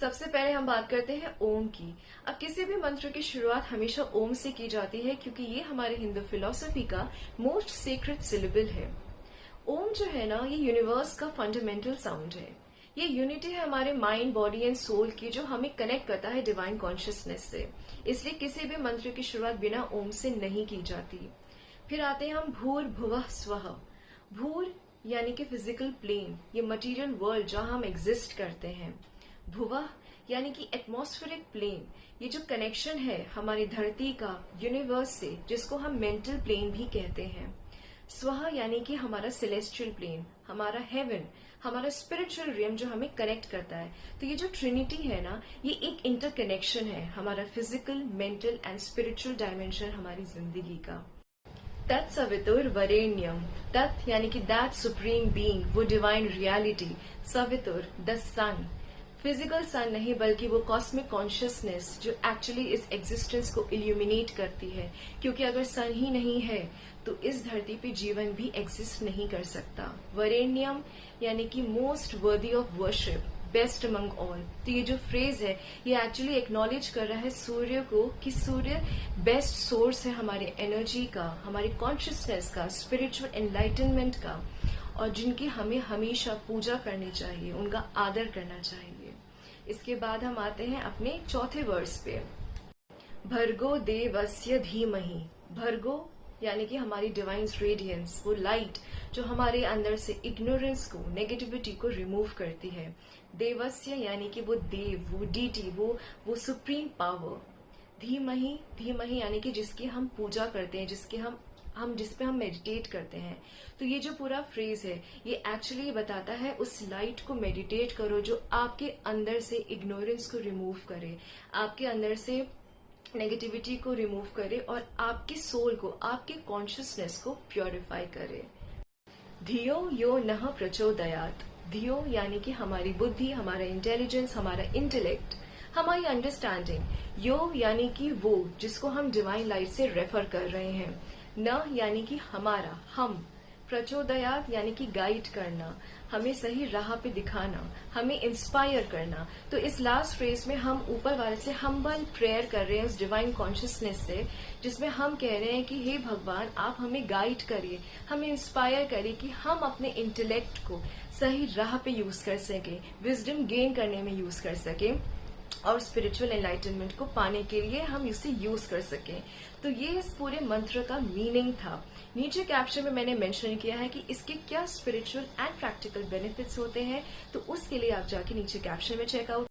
सबसे पहले हम बात करते हैं ओम की। अब किसी भी मंत्र की शुरुआत हमेशा ओम से की जाती है क्योंकि ये हमारे हिंदू फिलॉसफी का मोस्ट सीक्रेट सिलेबल है। ओम जो है ना, ये यूनिवर्स का फंडामेंटल साउंड है। ये यूनिटी है हमारे माइंड, बॉडी एंड सोल की, जो हमें कनेक्ट करता है डिवाइन कॉन्शियसनेस से। इसलिए किसी भी मंत्र की शुरुआत बिना ओम से नहीं की जाती। फिर आते हैं हम भूर भुवः स्वः। भूर यानी कि फिजिकल प्लेन, ये मटेरियल वर्ल्ड जहां हम एग्जिस्ट करते हैं। भुवः यानी कि एटमॉस्फेरिक प्लेन, ये जो कनेक्शन है हमारी धरती का यूनिवर्स से, जिसको हम मेंटल प्लेन भी कहते हैं। स्वः यानी कि हमारा सेलेस्टियल प्लेन, हमारा हेवन, हमारा स्पिरिचुअल रियम जो हमें कनेक्ट करता है। तो ये जो ट्रिनिटी है ना, ये एक इंटरकनेक्शन है हमारा physical, mental and spiritual dimension हमारी जिंदगी का। तत्सवितुर वरेण्यम। तत् यानी कि दैट सुप्रीम बीइंग, वो डिवाइन रियलिटी। सवितुर द सन, फिजिकल सन नहीं बल्कि वो कॉस्मिक कॉन्शियसनेस जो एक्चुअली इस एग्जिस्टेंस को इल्यूमिनेट करती है। क्योंकि अगर सन ही नहीं है तो इस धरती पे जीवन भी एग्जिस्ट नहीं कर सकता। वरेण्यम यानी कि most worthy of worship, best among all. तो ये जो फ्रेज है ये एक्चुअली एक्नॉलेज कर रहा है सूर्य को कि सूर्य बेस्ट सोर्स है हमारे एनर्जी का, हमारी कॉन्शियसनेस का, स्पिरिचुअल एनलाइटनमेंट का, और जिनकी हमें हमेशा पूजा करनी चाहिए, उनका आदर करना चाहिए। इसके बाद हम आते हैं अपने चौथे वर्स पे। भर्गो देवस्य धीमहि। भर्गो यानी कि हमारी डिवाइन रेडियंस, वो लाइट जो हमारे अंदर से इग्नोरेंस को, नेगेटिविटी को रिमूव करती है। देवस्य यानी कि वो देव, वो डीटी, वो सुप्रीम पावर। धीमहि, धीमहि यानी कि जिसकी हम पूजा करते हैं, जिस पे हम मेडिटेट करते हैं। तो ये जो पूरा फ्रेज है ये एक्चुअली बताता है उस लाइट को मेडिटेट करो जो आपके अंदर से इग्नोरेंस को रिमूव करे, आपके अंदर से नेगेटिविटी को रिमूव करे और आपके सोल को, आपके कॉन्शियसनेस को प्योरिफाई करे। धियो यो नः प्रचोदयात्। धियो यानी कि हमारी बुद्धि, हमारा इंटेलिजेंस, हमारा इंटेलेक्ट, हमारी अंडरस्टैंडिंग। यो यानी कि वो जिसको हम डिवाइन लाइट से रेफर कर रहे हैं। न यानी कि हमारा, हम। प्रचोदयात यानी कि गाइड करना, हमें सही राह पे दिखाना, हमें इंस्पायर करना। तो इस लास्ट फ्रेज में हम ऊपर वाले से हम्बल प्रेयर कर रहे हैं उस डिवाइन कॉन्शियसनेस से, जिसमें हम कह रहे हैं कि हे भगवान, आप हमें गाइड करिए, हमें इंस्पायर करिए कि हम अपने इंटेलेक्ट को सही राह पे यूज कर सके, विजडम गेन करने में यूज कर सके, और स्पिरिचुअल एनलाइटनमेंट को पाने के लिए हम इसे यूज कर सकें। तो ये इस पूरे मंत्र का मीनिंग था। नीचे कैप्शन में मैंने मेंशन किया है कि इसके क्या स्पिरिचुअल एंड प्रैक्टिकल बेनिफिट्स होते हैं, तो उसके लिए आप जाके नीचे कैप्शन में चेकआउट